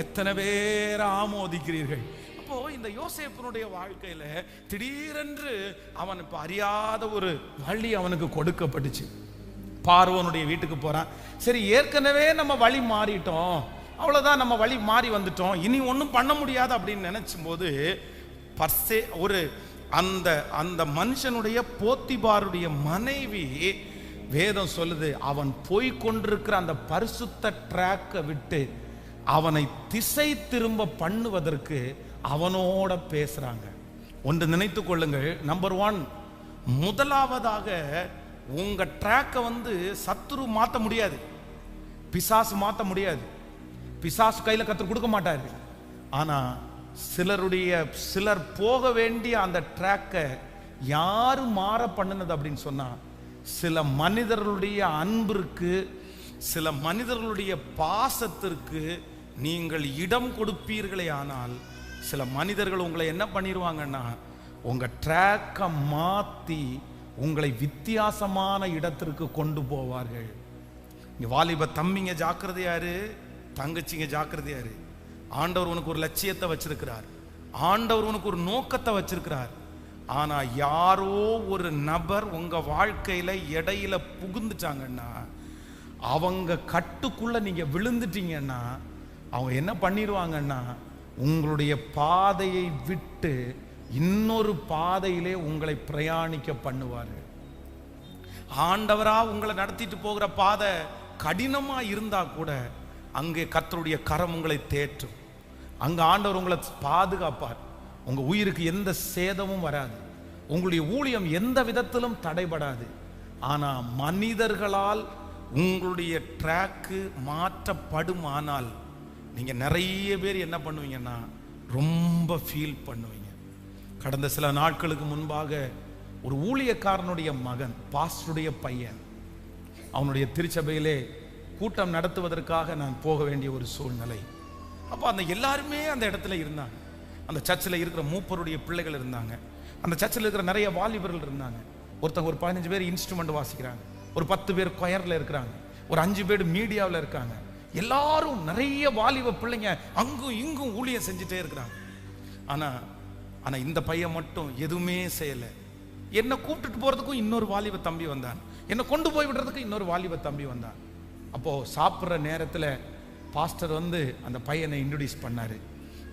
எத்தனை பேர் ஆமோதிக்கிறீர்கள்? அப்போ இந்த யோசேப்பினுடைய வாழ்க்கையில திடீரென்று அவன் இப்ப அறியாத ஒரு வழி அவனுக்கு கொடுக்கப்பட்டுச்சு. பார்வோனுடைய வீட்டுக்கு போறான். சரி, ஏற்கனவே நம்ம வழி மாறிட்டோம், அவ்வளவுதான், நம்ம வழி மாறி வந்துட்டோம், இனி ஒன்றும் பண்ண முடியாது அப்படின்னு நினைச்சும் போது ஒரு அந்த மனுஷனுடைய போத்திபாருடைய மனைவி, வேதம் சொல்லுது, அவன் போய் கொண்டிருக்கிற அந்த பரிசுத்த ட்ராக்கை விட்டு அவனை திசை திரும்ப பண்ணுவதற்கு அவனோட பேசுறாங்க. ஒன்று நினைத்து கொள்ளுங்கள். நம்பர் 1, முதலாவதாக உங்க ட்ராக்கை சத்துரு மாற்ற முடியாது, பிசாசு மாற்ற முடியாது. பிசாசு கையில் கத்தர் கொடுக்க மாட்டாரு. ஆனா சிலர் போக வேண்டிய அந்த ட்ராக்கை யாரு மாற பண்ணினது அப்படின்னு சொன்னா, சில மனிதர்களுடைய அன்பிற்கு, சில மனிதர்களுடைய பாசத்திற்கு நீங்கள் இடம் கொடுப்பீர்களே ஆனால், சில மனிதர்கள் உங்களை என்ன பண்ணிடுவாங்கன்னா, உங்க ட்ராக்கை மாத்தி உங்களை வித்தியாசமான இடத்திற்கு கொண்டு போவார்கள். வாலிப தம்பிங்க ஜாக்கிரதையாரு, தங்கச்சிங்க ஜாக்கிரதையாரு. ஆண்டவர் உனக்கு ஒரு லட்சியத்தை வச்சிருக்கிறார், ஆண்டவர் உனக்கு ஒரு நோக்கத்தை வச்சிருக்கிறார். ஆனா யாரோ ஒரு நபர் உங்க வாழ்க்கையில இடையில புகுந்துட்டாங்கன்னா, அவங்க கட்டுக்குள்ள நீங்க விழுந்துட்டீங்கன்னா, அவங்க என்ன பண்ணிடுவாங்கன்னா, உங்களுடைய பாதையை விட்டு இன்னொரு பாதையிலே உங்களை பிரயாணிக்க பண்ணுவார்கள். ஆண்டவரா உங்களை நடத்திட்டு போகிற பாதை கடினமா இருந்தா கூட அங்கே கர்த்தருடைய கரம் உங்களை தேற்றும். அங்க ஆண்டவர் உங்களை பாதுகாப்பார். உங்க உயிருக்கு எந்த சேதமும் வராது, உங்களுடைய ஊழியம் எந்த விதத்திலும் தடைபடாது. ஆனா மனிதர்களால் உங்களுடைய ட்ராக்கு மாற்றப்படும். ஆனால் நீங்க நிறைய பேர் என்ன பண்ணுவீங்கன்னா, ரொம்ப ஃபீல் பண்ணுவீங்க. கடந்த சில நாட்களுக்கு முன்பாக ஒரு ஊழியக்காரனுடைய மகன், பாஸ்டருடைய பையன், அவனுடைய திருச்சபையிலே கூட்டம் நடத்துவதற்காக நான் போக வேண்டிய ஒரு சூழ்நிலை. அப்போ அந்த எல்லாருமே அந்த இடத்துல இருந்தாங்க. அந்த சர்ச்சில் இருக்கிற மூப்பருடைய பிள்ளைகள் இருந்தாங்க, அந்த சர்ச்சில் இருக்கிற நிறைய வாலிபர்கள் இருந்தாங்க. ஒருத்தங்க ஒரு 15 பேர் இன்ஸ்ட்ருமெண்ட் வாசிக்கிறாங்க, ஒரு 10 பேர் கொயரில் இருக்கிறாங்க, ஒரு 5 பேர் மீடியாவில் இருக்காங்க. எல்லாரும் நிறைய வாலிப பிள்ளைங்க அங்கும் இங்கும் ஊழியம் செஞ்சுட்டே இருக்கிறாங்க. ஆனா இந்த பையன் மட்டும் எதுவுமே செய்யலை. என்னை கூப்பிட்டுட்டு போறதுக்கும் இன்னொரு வாலிப தம்பி வந்தான், என்னை கொண்டு போய் விடுறதுக்கு இன்னொரு வாலிப தம்பி வந்தான். அப்போ சாப்பிட்ற நேரத்தில் பாஸ்டர் அந்த பையனை இன்ட்ரோடியூஸ் பண்ணாரு.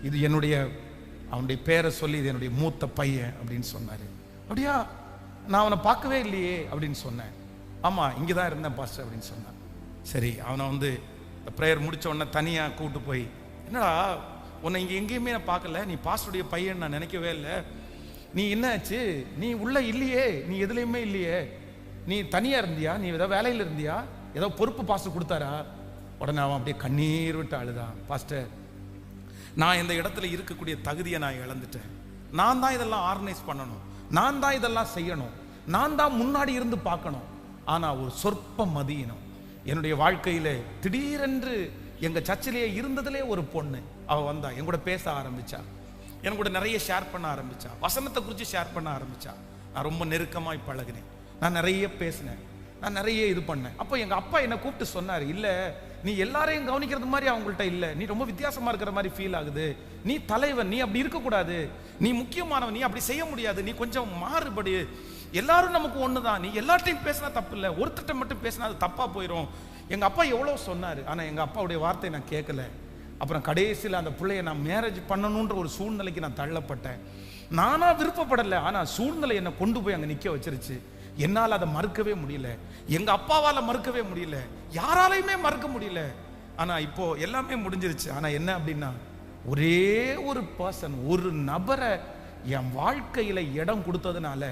இது அவனுடைய பேரை சொல்லி, இது என்னுடைய மூத்த பையன் அப்படின்னு சொன்னாரு. அப்படியா, நான் அவனை பார்க்கவே இல்லையே அப்படின்னு சொன்னேன். ஆமா, இங்கே தான் இருந்தேன் பாஸ்டர் அப்படின்னு சொன்னான். சரி, அவனை ப்ரேயர் முடிச்ச உடனே தனியாக கூப்பிட்டு போய், என்னடா உன்னை இங்கே எங்கேயுமே நான் பார்க்கல, நீ பாஸ்டருடைய பையன் நான் நினைக்கவே இல்லை, நீ என்னாச்சு, நீ உள்ள இல்லையே, நீ எதுலையுமே இல்லையே, நீ தனியா இருந்தியா, நீ ஏதோ வேலையில் இருந்தியா, ஏதோ பொறுப்பு பாஸ்டர் கொடுத்தாரா? உடனே அவன் அப்படியே கண்ணீர் விட்டு அழுதான். பாஸ்டர், நான் இந்த இடத்துல இருக்கக்கூடிய தகுதியை நான் இழந்துட்டேன், நான் தான் இதெல்லாம் ஆர்கனைஸ் பண்ணணும், நான் தான் இதெல்லாம் செய்யணும், நான் தான் முன்னாடி இருந்து பார்க்கணும். ஆனா ஒரு சொற்ப மதியினம் என்னுடைய வாழ்க்கையில திடீரென்று எங்க சர்ச்சிலேயே இருந்ததுலே ஒரு பொண்ணு அவ வந்தா, என் கூட பேச ஆரம்பிச்சா, என் கூட நிறைய ஷேர் பண்ண ஆரம்பிச்சா, வசனத்தை குறித்து ஷேர் பண்ண ஆரம்பிச்சா. நான் ரொம்ப நெருக்கமாய் பழகினேன், நான் நிறைய பேசினேன், நான் நிறைய இது பண்ணேன். அப்போ எங்க அப்பா என்னை கூப்பிட்டு சொன்னார், இல்ல நீ எல்லாரையும் கவனிக்கிறது மாதிரி அவங்கள்ட்ட இல்லை, நீ ரொம்ப வித்தியாசமா இருக்கிற மாதிரி ஃபீல் ஆகுது, நீ தலைவன், நீ அப்படி இருக்கக்கூடாது, நீ முக்கியமானவன், நீ அப்படி செய்ய முடியாது, நீ கொஞ்சம் மாறுபடு, எல்லாரும் நமக்கு ஒண்ணுதான், நீ எல்லார்ட்டையும் பேசினா தப்பு இல்லை, ஒருத்தட்ட மட்டும் பேசினா அது தப்பா போயிடும். எங்க அப்பா எவ்வளோ சொன்னாரு, ஆனா எங்க அப்பாவுடைய வார்த்தையை நான் கேட்கல. அப்புறம் கடைசியில் அந்த பிள்ளையை நான் மேரேஜ் பண்ணணுன்ற ஒரு சூழ்நிலைக்கு நான் தள்ளப்பட்டேன். நானா விருப்பப்படலை, ஆனா சூழ்நிலை என்னை கொண்டு போய் அங்கே நிற்க வச்சிருச்சு. என்னால் அதை மறுக்கவே முடியல, எங்க அப்பாவால் மறுக்கவே முடியல, யாராலையுமே மறுக்க முடியல. ஆனா இப்போ எல்லாமே முடிஞ்சிருச்சு. ஆனா என்ன அப்படின்னா, ஒரே ஒரு பர்சன், ஒரு நபரை என் வாழ்க்கையில இடம் கொடுத்ததுனால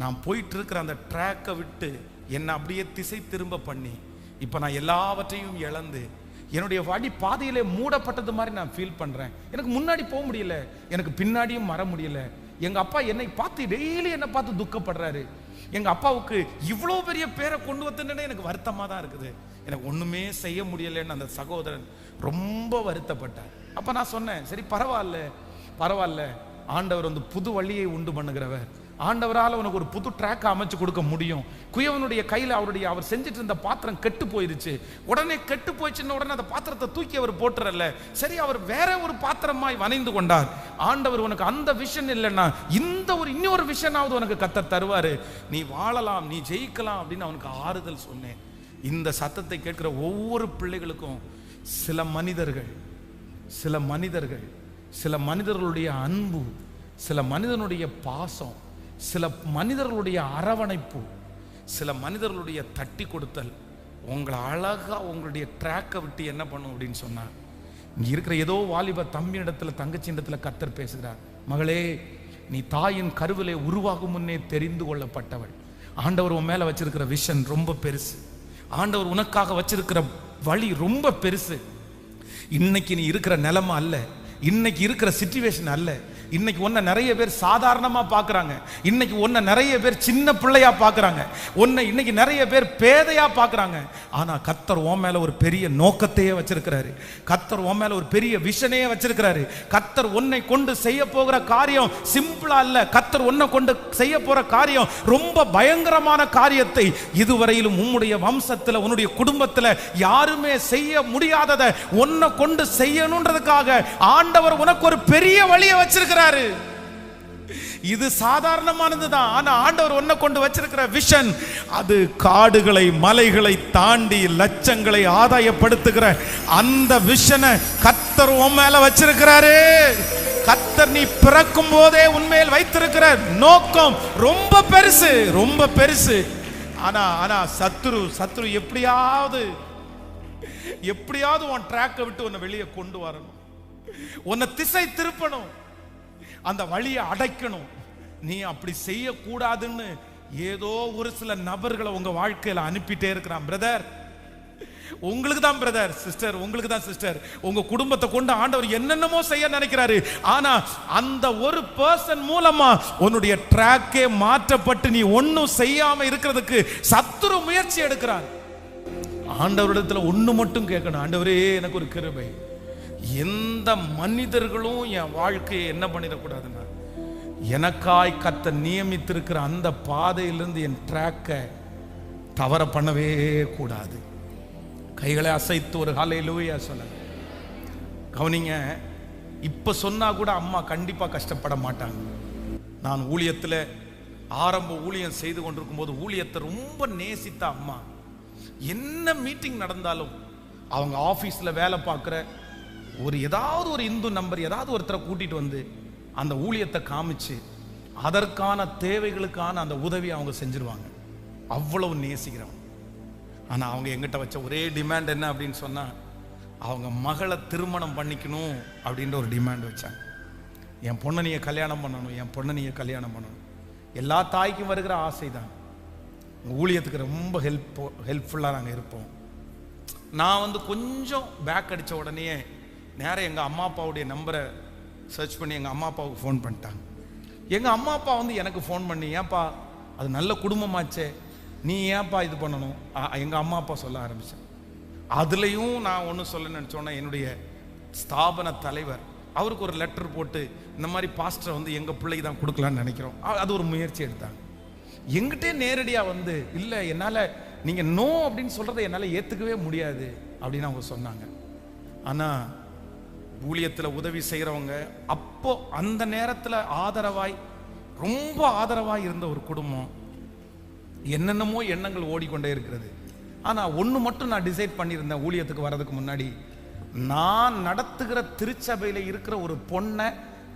நான் போயிட்டு இருக்கிற அந்த ட்ராக்கை விட்டு என்னை அப்படியே திசை திரும்ப பண்ணி, இப்போ நான் எல்லாவற்றையும் இழந்து என்னுடைய வழி பாதையிலே மூடப்பட்டது மாதிரி நான் ஃபீல் பண்றேன். எனக்கு முன்னாடி போக முடியல, எனக்கு பின்னாடியும் வர முடியல. எங்க அப்பா என்னை பார்த்து டெய்லி என்னை பார்த்து துக்கப்படுறாரு. எங்க அப்பாவுக்கு இவ்வளோ பெரிய பேரை கொண்டு வந்துன்னு எனக்கு வருத்தமாக தான் இருக்குது, எனக்கு ஒண்ணுமே செய்ய முடியலன்னு அந்த சகோதரன் ரொம்ப வருத்தப்பட்டார். அப்ப நான் சொன்னேன், சரி பரவாயில்ல, ஆண்டவர் புது வழியை உண்டு பண்ணுகிறவர், ஆண்டவரால் உனக்கு ஒரு புது ட்ராக் அமைச்சு கொடுக்க முடியும். குயவனுடைய கையில் அவர் செஞ்சுட்டு இருந்த பாத்திரம் கெட்டு போயிருச்சு. உடனே கெட்டு போயிடுச்சுன்னு உடனே அந்த பாத்திரத்தை தூக்கி அவர் போட்டுறல, சரி அவர் வேற ஒரு பாத்திரமாய் வணைந்து கொண்டார். ஆண்டவர் உனக்கு அந்த விஷன் இல்லைன்னா இன்னொரு விஷனாவது உனக்கு கர்த்தர் தருவாரு, நீ வாழலாம், நீ ஜெயிக்கலாம் அப்படின்னு அவனுக்கு ஆறுதல் சொன்னேன். இந்த சத்தத்தை கேட்கிற ஒவ்வொரு பிள்ளைகளுக்கும் சில மனிதர்களுடைய அன்பு, சில மனிதனுடைய பாசம், சில மனிதர்களுடைய அரவணைப்பு, சில மனிதர்களுடைய தட்டி கொடுத்தல் உங்களை அழகா உங்களுடைய ட்ராக்கை விட்டு என்ன பண்ணும் அப்படின்னு சொன்னா, இங்க இருக்கிற ஏதோ வாலிப தம்பி இடத்துல தங்கச்சி இடத்துல கர்த்தர் பேசுகிறார். மகளே, நீ தாயின் கருவிலே உருவாகும் முன்னே தெரிந்து கொள்ளப்பட்டவள். ஆண்டவர் உன் மேல வச்சிருக்கிற விஷன் ரொம்ப பெருசு. ஆண்டவர் உனக்காக வச்சிருக்கிற வழி ரொம்ப பெருசு. இன்னைக்கு நீ இருக்கிற நிலைமை அல்ல, இன்னைக்கு இருக்கிற சிச்சுவேஷன் அல்ல. இன்னைக்கு ஒன்ன நிறைய பேர் சாதாரணமா பார்க்கறாங்க. இன்னைக்கு ஒன்ன நிறைய பேர் சின்ன பிள்ளையா பார்க்கறாங்க. இன்னைக்கு நிறைய பேர் பேதையா பார்க்கறாங்க. ஆனா கர்த்தர் உன் மேல ஒரு பெரிய நோக்கத்தையே வச்சிருக்கிறாரு. கர்த்தர் உன் மேல ஒரு பெரிய விஷனையே வச்சிருக்கிறாரு. கர்த்தர் உன்னை கொண்டு செய்ய போகிற காரியம் சிம்பிளா இல்ல. கர்த்தர் உன்னை கொண்டு செய்ய போற காரியம் ரொம்ப பயங்கரமான காரியத்தை இதுவரையிலும் உன்னுடைய வம்சத்துல உன்னுடைய குடும்பத்துல யாருமே செய்ய முடியாததை உன்னை கொண்டு செய்யணும்ன்றதுக்காக ஆண்டவர் உனக்கு ஒரு பெரிய வழியை வச்சிருக்கிறார். இது சாதாரணமானதுதான். ஆனா ஆண்டவர் உன்னை கொண்டு வச்சிருக்கிற விஷன் அது காடுகளை மலைகளை தாண்டி லட்சங்களை ஆதாயப்படுத்துகிற அந்த விஷனை கர்த்தர் உன் மேல வச்சிருக்கிறாரு. கர்த்தர் நீ பிறக்கும் போதே உன்மேல் வைத்திருக்கிற நோக்கம் ரொம்ப பெருசு, ரொம்ப பெருசு. ஆனா சத்துரு எப்படியாவது உன் ட்ராக்கை விட்டு உன்னை வெளியே கொண்டு வரணும், உன்னை திசை திருப்பணும், அந்த வழியை அடைக்கணும். நீ அப்படி செய்யக்கூடாதுன்னு ஏதோ ஒரு சில நபர்களை உங்க வாழ்க்கையில அனுப்பிட்டே இருக்கிறான். பிரதர், உங்களுக்கு தான் பிரதர், சிஸ்டர், உங்களுக்கு தான் சிஸ்டர். உங்க குடும்பத்தை கொண்டு ஆண்டவர் என்னென்னமோ செய்ய நினைக்கிறாரு. ஆனா அந்த ஒரு பர்சன் மூலமா உன்னுடைய ட்ராக்கே மாற்றப்பட்டு நீ ஒன்னும் செய்யாம இருக்கிறதுக்கு சத்துரு முயற்சி எடுக்கிறார். ஆண்டவரிடத்துல ஒண்ணு மட்டும் கேட்கணும், ஆண்டவரே எனக்கு ஒரு கிருபை. எந்த மனிதர்களும் என் வாழ்க்கையை என்ன பண்ணிடக்கூடாதுன்னா, எனக்காய் கர்த்தர் நியமித்திருக்கிற அந்த பாதையிலிருந்து என் ட்ராக்கை தவற பண்ணவே கூடாது. கைகளை அசைத்து ஒரு ஹல்லேலூயா சொல்ல கவனிங்க. இப்ப சொன்னா கூட அம்மா கண்டிப்பா கஷ்டப்பட மாட்டாங்க. நான் ஊழியத்தில் ஆரம்ப ஊழியம் செய்து கொண்டிருக்கும் போது ஊழியத்தை ரொம்ப நேசித்த அம்மா, என்ன மீட்டிங் நடந்தாலும் அவங்க ஆபீஸ்ல வேலை பார்க்குற ஏதாவது ஒரு இந்து நம்பர் ஏதாவது ஒருத்தரை கூட்டிட்டு வந்து அந்த ஊழியத்தை காமிச்சு அதற்கான தேவைகளுக்கான அந்த உதவி அவங்க செஞ்சிருவாங்க. அவ்வளவு நேசிக்கிறவங்க. ஆனா அவங்க எங்கிட்ட வச்ச ஒரே டிமாண்ட் என்ன அப்படின்னு சொன்னா, அவங்க மகளை திருமணம் பண்ணிக்கணும் அப்படின்ற ஒரு டிமாண்ட் வச்சாங்க. என் பொண்ணை நீங்க கல்யாணம் பண்ணணும், என் பொண்ணை நீங்க கல்யாணம் பண்ணணும். எல்லா தாய்க்கும் வருகிற ஆசை தான். ஊழியத்துக்கு ரொம்ப ஹெல்ப்ஃபுல்லாக நாங்கள் இருப்போம். நான் கொஞ்சம் பேக் அடித்த உடனே நேரம் எங்கள் அம்மா அப்பாவுடைய நம்பரை சர்ச் பண்ணி எங்கள் அம்மா அப்பாவுக்கு ஃபோன் பண்ணிட்டாங்க. எங்கள் அம்மா அப்பா எனக்கு ஃபோன் பண்ணி, ஏன்ப்பா அது நல்ல குடும்பமாச்சே, நீ ஏன்ப்பா இது பண்ணணும், எங்கள் அம்மா அப்பா சொல்ல ஆரம்பித்தேன். அதுலேயும் நான் ஒன்றும் சொல்ல நினச்சோன்னா, என்னுடைய ஸ்தாபன தலைவர் அவருக்கு ஒரு லெட்டர் போட்டு இந்த மாதிரி பாஸ்டரை எங்கள் பிள்ளைக்கு தான் கொடுக்கலான்னு நினைக்கிறோம், அது ஒரு முயற்சி எடுத்தாங்க. எங்கிட்டே நேரடியாக இல்லை என்னால் நீங்கள் நோ அப்படின்னு சொல்கிறத என்னால் ஏற்றுக்கவே முடியாது அப்படின்னு அவங்க சொன்னாங்க. ஆனால் ஊழியத்தில் உதவி செய்கிறவங்க அப்போ அந்த நேரத்தில் ரொம்ப ஆதரவாய் இருந்த ஒரு குடும்பம், என்னென்னமோ எண்ணங்கள் ஓடிக்கொண்டே இருக்கிறது. ஆனால் ஒன்று மட்டும் நான் டிசைட் பண்ணியிருந்தேன் ஊழியத்துக்கு வர்றதுக்கு முன்னாடி, நான் நடத்துகிற திருச்சபையில் இருக்கிற ஒரு பொண்ணை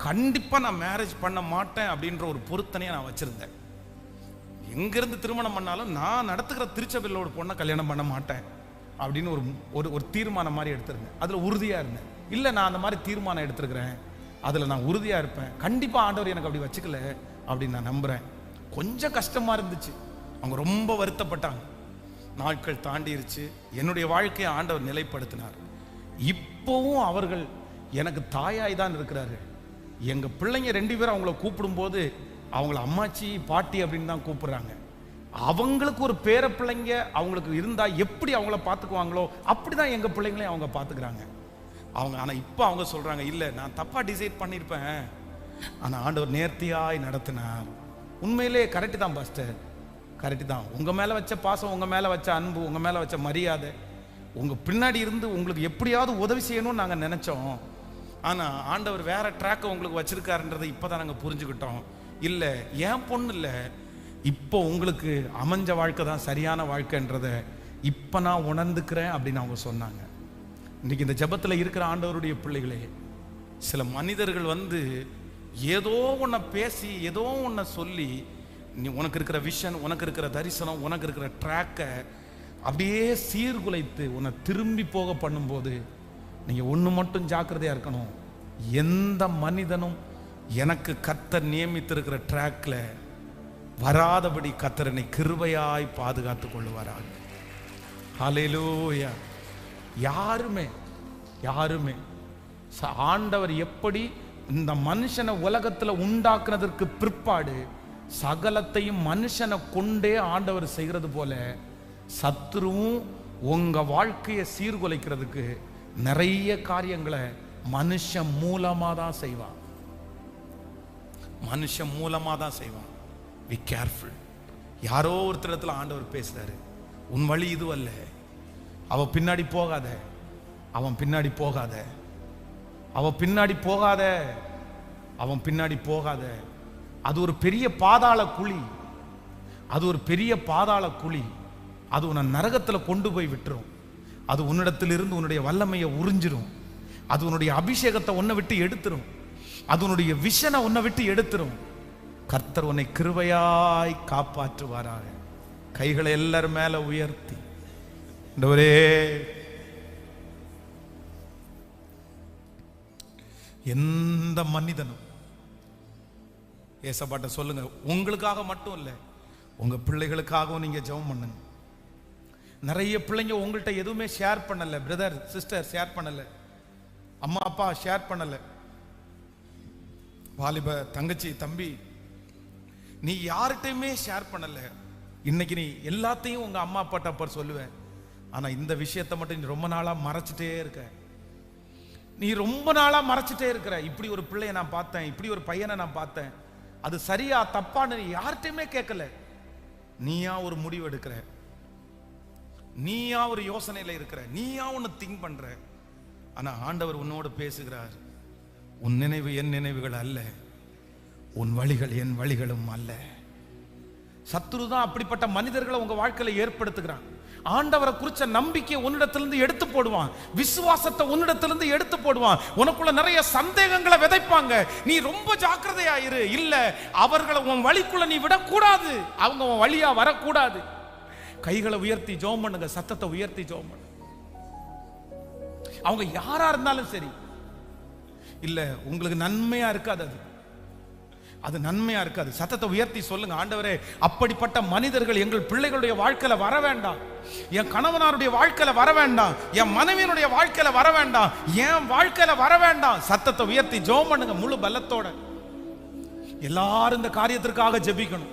கண்டிப்பாக நான் மேரேஜ் பண்ண மாட்டேன் அப்படின்ற ஒரு பொருத்தனையை நான் வச்சுருந்தேன். எங்கிருந்து திருமணம் பண்ணாலும் நான் நடத்துகிற திருச்சபையில் ஒரு பொண்ணை கல்யாணம் பண்ண மாட்டேன் அப்படின்னு ஒரு தீர்மானம் மாதிரி எடுத்திருந்தேன். அதில் உறுதியாக இருந்தேன். இல்லை, நான் அந்த மாதிரி தீர்மானம் எடுத்துருக்கிறேன், அதில் நான் உறுதியாக இருப்பேன், கண்டிப்பாக ஆண்டவர் எனக்கு அப்படி வச்சுக்கல அப்படின்னு நான் நம்புகிறேன். கொஞ்சம் கஷ்டமாக இருந்துச்சு, அவங்க ரொம்ப வருத்தப்பட்டாங்க. நாட்கள் தாண்டிருச்சு, என்னுடைய வாழ்க்கையை ஆண்டவர் நிலைப்படுத்தினார். இப்போவும் அவர்கள் எனக்கு தாயாய் தான் இருக்கிறார்கள். எங்கள் பிள்ளைங்க 2 பேரும் அவங்கள கூப்பிடும்போது அவங்கள அம்மாச்சி பாட்டி அப்படின்னு தான் கூப்பிடுறாங்க. அவங்களுக்கு ஒரு பேர பிள்ளைங்க அவங்களுக்கு இருந்தா எப்படி அவங்கள பார்த்துக்குவாங்களோ அப்படிதான் எங்க பிள்ளைங்களையும் அவங்க பார்த்துக்கிறாங்க. ஆனா இப்போ அவங்க சொல்றாங்க, இல்லை நான் தப்பா டிசைட் பண்ணியிருப்பேன், ஆனா ஆண்டவர் நேர்த்தியாய் நடத்தினார். உண்மையிலே கரெக்டு தான் பாஸ்டர், கரெக்டு தான். உங்கள் மேலே வச்ச பாசம், உங்கள் மேலே வச்ச அன்பு, உங்கள் மேலே வச்ச மரியாதை, உங்கள் பின்னாடி இருந்து உங்களுக்கு எப்படியாவது உதவி செய்யணும்னு நாங்கள் நினச்சோம். ஆனால் ஆண்டவர் வேற ட்ராக்கை உங்களுக்கு வச்சிருக்காருன்றதை இப்போ தான் நாங்கள் புரிஞ்சுக்கிட்டோம். இல்லை, ஏன் பொண்ணு இல்லை, இப்போ உங்களுக்கு அமைஞ்ச வாழ்க்கை தான் சரியான வாழ்க்கைன்றதை இப்போ நான் உணர்ந்துக்கிறேன் அப்படின்னு அவங்க சொன்னாங்க. இன்றைக்கி இந்த ஜெபத்தில் இருக்கிற ஆண்டவருடைய பிள்ளைகளே, சில மனிதர்கள் வந்து ஏதோ ஒன்றை பேசி ஏதோ ஒன்றை சொல்லி நீ உனக்கு இருக்கிற விஷன், உனக்கு இருக்கிற தரிசனம், உனக்கு இருக்கிற ட்ராக்கை அப்படியே சீர்குலைத்து உன்னை திரும்பி போக பண்ணும்போது நீங்கள் ஒன்று மட்டும் ஜாக்கிரதையாக இருக்கணும். எந்த மனிதனும் எனக்கு கர்த்தர் நியமித்திருக்கிற ட்ராக்ல வராதபடி கர்த்தர் என்னை கிருபையாய் பாதுகாத்து கொள்ளுவாராக. ஹல்லேலூயா. யாருமே யாருமே ஆண்டவர் எப்படி இந்த மனுஷனை உலகத்தில் உண்டாக்குனதற்கு பிற்பாடு சகலத்தையும் மனுஷனை கொண்டே ஆண்டவர் செய்கிறது போல சத்துருவும் உங்க வாழ்க்கையை சீர்குலைக்கிறதுக்கு நிறைய காரியங்களை மனுஷன் மூலமா தான் செய்வான். மனுஷன் மூலமா தான் செய்வான். Be careful. யாரோ ஒருத்தரத்துல ஆண்டவர் பேசுறாரு, உன் வழி இதுவல்ல, அவ பின்னாடி போகாத, அவன் பின்னாடி போகாத, அவ பின்னாடி போகாத, அவன் பின்னாடி போகாத. அது ஒரு பெரிய பாதாள குழி, அது ஒரு பெரிய பாதாள குழி. அது உன்னை நரகத்தில் கொண்டு போய் விட்டுரும். அது உன்னிடத்திலிருந்து உன்னுடைய வல்லமையை உறிஞ்சிரும். அது உன்னுடைய அபிஷேகத்தை உன்னை விட்டு எடுத்துரும். அது உன்னுடைய விஷனை உன்னை விட்டு எடுத்துரும். கர்த்தர் உன்னை கிருபையாய் காப்பாற்றுவாராக. கைகளை எல்லாரும் மேல உயர்த்தி, ஆண்டவரே எந்த மனிதனும் ஏசப்பாட்ட சொல்லுங்க, உங்களுக்காக மட்டும் இல்லை, உங்க பிள்ளைகளுக்காகவும் நீங்க ஜெபம் பண்ணுங்க. நிறைய பிள்ளைங்க உங்கள்கிட்ட எதுவுமே ஷேர் பண்ணல, பிரதர் சிஸ்டர் ஷேர் பண்ணல, அம்மா அப்பா ஷேர் பண்ணல, வாலிப தங்கச்சி தம்பி நீ யார்கிட்டையுமே ஷேர் பண்ணல. இன்னைக்கு நீ எல்லாத்தையும் உங்க அம்மா அப்பாட்ட அப்ப சொல்லுவேன். ஆனா இந்த விஷயத்தை மட்டும் நீ ரொம்ப நாளா மறைச்சிட்டே இருக்க. நீ ரொம்ப நாளா மறைச்சிட்டே இருக்கிற. இப்படி ஒரு பிள்ளைய நான் பார்த்தேன், இப்படி ஒரு பையனை நான் பார்த்தேன், அது சரியா தப்பான்னு நீ யார்கிட்டையுமே கேட்கல. நீயா ஒரு முடிவு எடுக்கிற, நீயா ஒரு யோசனையில இருக்கிற, நீயா ஒன்னு திங்க் பண்ற. ஆனா ஆண்டவர் உன்னோடு பேசுகிறார். உன் நினைவு என் நினைவுகள் அல்ல, உன் வழிகள் என் வழிகளும் அல்ல. சத்துரு தான் அப்படிப்பட்ட மனிதர்களை உங்க வாழ்க்கையில ஏற்படுத்துகிறான். ஆண்டவரை குறிச்ச நம்பிக்கை உன்னிடத்திலிருந்து எடுத்து போடுவான், விசுவாசத்தை உன்னிடத்திலிருந்து எடுத்து போடுவான். உனக்குள்ள நிறைய சந்தேகங்களை விதைப்பாங்க. நீ ரொம்ப ஜாக்கிரதையாயிரு. இல்ல, அவர்களை உன் வழிக்குள்ள நீ விடக்கூடாது, அவங்க உன் வழியா வரக்கூடாது. கைகளை உயர்த்தி ஜெபம் பண்ணுங்க, சத்தத்தை உயர்த்தி ஜெபம் பண்ணுங்க. அவங்க யாரா இருந்தாலும் சரி. இல்ல உங்களுக்கு நன்மையா இருக்காது, அது நன்மையா இருக்காது. சத்தத்தை உயர்த்தி சொல்லுங்க, ஆண்டவரே அப்படிப்பட்ட மனிதர்கள் எங்கள் பிள்ளைகளுடைய வாழ்க்கையில வர வேண்டாம், என் கணவனாருடைய வாழ்க்கையில வர வேண்டாம், என் மனைவியினுடைய வாழ்க்கையில வர வேண்டாம், என் வாழ்க்கையில வர வேண்டாம். சத்தத்தை உயர்த்தி ஜெபம் பண்ணுங்க முழு பலத்தோட. எல்லாரும் இந்த காரியத்திற்காக ஜெபிக்கணும்.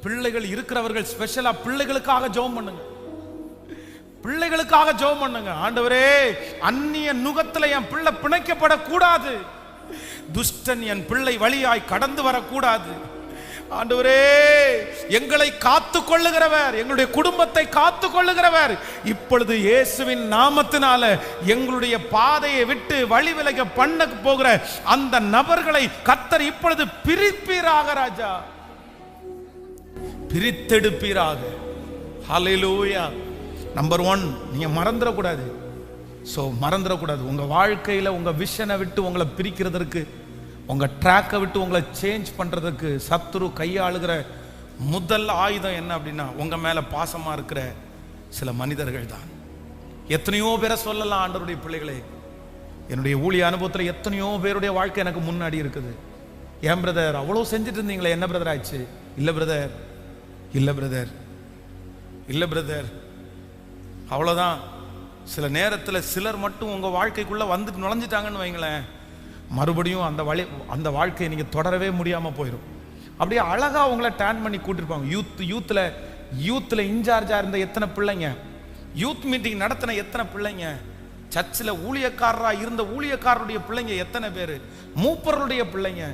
பிள்ளைகள் இருக்கிறவர்கள் ஸ்பெஷலா பிள்ளைகளுக்காக ஜெபம் பண்ணுங்க, பிள்ளைகளுக்காக ஜெபம் பண்ணுங்க. ஆண்டவரே அந்நிய நுகத்துல என் பிள்ளை பிணைக்கப்படக்கூடாது, துஷ்டன் என் பிள்ளை வழியாய் கடந்து வரக்கூடாது. ஆண்டவரே எங்களை காத்து கொள்ளுகிறவர், எங்களுடைய குடும்பத்தை காத்து கொள்ளுகிறவர், இப்பொழுது இயேசுவின் நாமத்தினால எங்களுடைய பாதையை விட்டு வழி விலக பண்ண போகிற அந்த நபர்களை கர்த்தர் இப்பொழுது பிரிப்பீராக, ராஜா பிரித்தெடுப்பீராக. ஹல்லேலூயா. நம்பர் 1 நீங்க மறந்துடக்கூடாது. மறந்துடக்கூடாது. உங்க வாழ்க்கையில உங்க விஷனை விட்டு உங்களை பிரிக்கிறதுக்கு, உங்க ட்ராக்கை விட்டு உங்களை சேஞ்ச் பண்றதுக்கு சத்துரு கையாளுகிற முதல் ஆயுதம் என்ன அப்படின்னா, உங்க மேல பாசமா இருக்கிற சில மனிதர்கள் தான். எத்தனையோ பேரை சொல்லலாம் ஆண்டவருடைய பிள்ளைகளே. என்னுடைய ஊழிய அனுபவத்தில் எத்தனையோ பேருடைய வாழ்க்கை எனக்கு முன்னாடி இருக்குது. ஏன் பிரதர் அவ்வளோ செஞ்சுட்டு இருந்தீங்களே, என்ன பிரதர் ஆயிடுச்சு? இல்லை பிரதர், இல்லை பிரதர், இல்லை பிரதர், அவ்வளோதான். சில நேரத்தில் சிலர் மட்டும் உங்கள் வாழ்க்கைக்குள்ளே வந்துட்டு நுழைஞ்சிட்டாங்கன்னு வைங்களேன், மறுபடியும் அந்த வாழ்க்கையை நீங்கள் தொடரவே முடியாமல் போயிடும். அப்படியே அழகாக உங்களை டேன் பண்ணி கூட்டிருப்பாங்க. யூத்தில் இன்சார்ஜாக இருந்த எத்தனை பிள்ளைங்க, யூத் மீட்டிங் நடத்தின எத்தனை பிள்ளைங்க, சர்ச்சில் ஊழியக்காரராக இருந்த ஊழியக்காரருடைய பிள்ளைங்க எத்தனை பேர், மூப்பர்களுடைய பிள்ளைங்க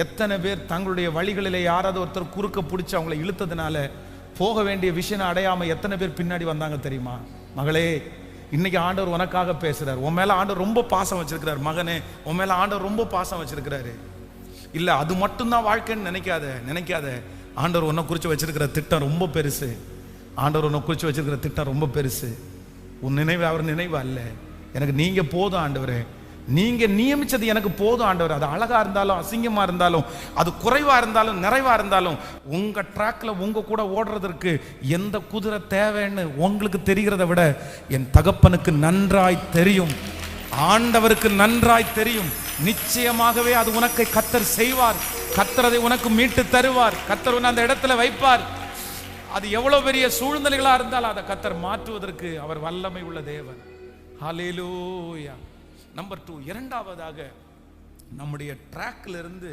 எத்தனை பேர் தங்களுடைய வழிகளிலே யாராவது ஒருத்தர் குறுக்க பிடிச்சி அவங்கள இழுத்ததுனால போக வேண்டிய விஷயம் அடையாம எத்தனை பேர் பின்னாடி வந்தாங்க தெரியுமா? மகளே, இன்னைக்கு ஆண்டவர் உனக்காக பேசுறார். உன் மேல ஆண்டவர் ரொம்ப பாசம் வச்சிருக்கிறார். மகனே, உன் மேல ஆண்டவர் ரொம்ப பாசம் வச்சிருக்கிறாரு. இல்ல அது மட்டும்தான் வாழ்க்கைன்னு நினைக்காத. ஆண்டவர் உன்னை குறிச்சு வச்சிருக்கிற திட்டம் ரொம்ப பெருசு. ஆண்டவர் உன்னை குறிச்சு வச்சிருக்கிற திட்டம் ரொம்ப பெருசு. உன் நினைவு அவர் நினைவு அல்ல. எனக்கு நீங்க போதும் ஆண்டவரே, நீங்க நியமிச்சது எனக்கு போதும் ஆண்டவர். அது அழகா இருந்தாலும் அசிங்கமா இருந்தாலும், அது குறைவா இருந்தாலும் நிறைவா இருந்தாலும், உங்க ட்ராக்ல உங்க கூட ஓடுறதற்கு எந்த குதிரை தேவைன்னு உங்களுக்கு தெரிகிறத விட என் தகப்பனுக்கு நன்றாய் தெரியும். ஆண்டவருக்கு நன்றாய் தெரியும். நிச்சயமாகவே அது உனக்கு கர்த்தர் செய்வார். கர்த்தர் அதை உனக்கு மீட்டு தருவார். கர்த்தர் உன்னை அந்த இடத்துல வைப்பார். அது எவ்வளவு பெரிய சூழ்நிலைகளா இருந்தாலும் அதை கர்த்தர் மாற்றுவதற்கு அவர் வல்லமை உள்ள தேவன். ஹல்லேலூயா. நம்பர் 2, இரண்டாவதாக நம்முடைய ட்ராக்ல இருந்து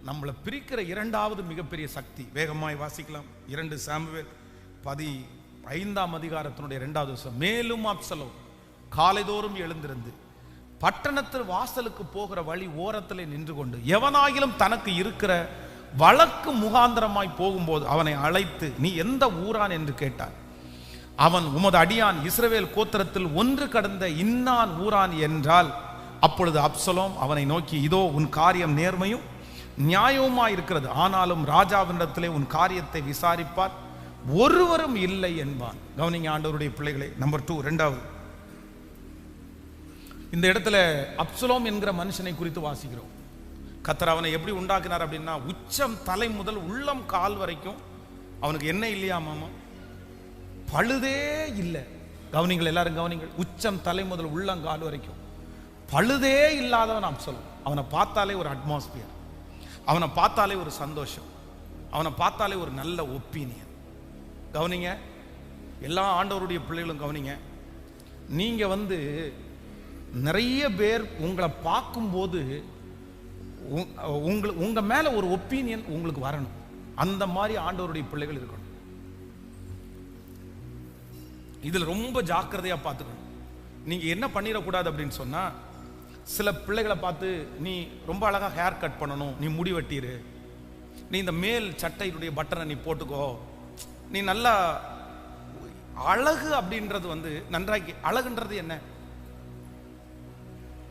நம்மளை பிரிக்கிற இரண்டாவது மிகப்பெரிய சக்தி. வேகமாய் வாசிக்கலாம். 2 சாமுவேல் 15ஆம் அதிகாரத்தினுடைய 2வது வசனம். மேலும் அப்சலோம் காலைதோறும் எழுந்திருந்து பட்டணத்து வாசலுக்கு போகிற வழி ஓரத்திலே நின்று கொண்டு எவனாயிலும் தனக்கு இருக்கிற வழக்கு முகாந்திரமாய் போகும்போது அவனை அழைத்து, நீ எந்த ஊரான் என்று கேட்டான். அவன், உமது அடியான் இஸ்ரவேல் கோத்திரத்தில் ஒன்று கடந்த இன்னான் ஊரான் என்றால், அப்பொழுது அப்சலோம் அவனை நோக்கி, இதோ உன் காரியம் நேர்மையும் நியாயவுமாய் இருக்கிறது. ஆனாலும் ராஜாவினிடத்திலே உன் காரியத்தை விசாரிப்பார் ஒருவரும் இல்லை என்பான். கவனிங்க ஆண்டவருடைய பிள்ளைகளே. நம்பர் 2, இரண்டாவது, இந்த இடத்துல அப்சலோம் என்கிற மனுஷனை குறித்து வாசிக்கிறோம். கர்த்தர் அவனை எப்படி உண்டாக்கினார் அப்படின்னா, உச்சம் தலை முதல் உள்ளம் கால் வரைக்கும் அவனுக்கு என்ன இல்லையா மாமா? பழுதே இல்லை. கவனிங்கள், எல்லாரும் கவனிங்கள். உச்சம் தலை முதல் உள்ளங்கால் வரைக்கும் பழுதே இல்லாதவன் அப்சலோம். அவனை பார்த்தாலே ஒரு அட்மாஸ்பியர், அவனை பார்த்தாலே ஒரு சந்தோஷம், அவனை பார்த்தாலே ஒரு நல்ல ஒப்பீனியன். கவனிங்க, எல்லா ஆண்டவருடைய பிள்ளைகளும் கவனிங்க. நீங்க நிறைய பேர் உங்களை பார்க்கும்போது உங்க மேல ஒரு ஒப்பீனியன் உங்களுக்கு வரணும். அந்த மாதிரி ஆண்டவருடைய பிள்ளைகள் இருக்கணும். இதுல ரொம்ப ஜாக்கிரதையா பார்த்துக்கணும். நீங்க என்ன பண்ணிடக்கூடாது அப்படின்னு சொன்னா, சில பிள்ளைகளை பார்த்து, நீ ரொம்ப அழகா ஹேர் கட் பண்ணணும், நீ முடி வெட்டிரு, நீ இந்த மேல் சட்டையினுடைய பட்டனை நீ போட்டுக்கோ, நீ நல்லா அழகு அப்படின்றது நன்றாக்கி. அழகுன்றது என்ன?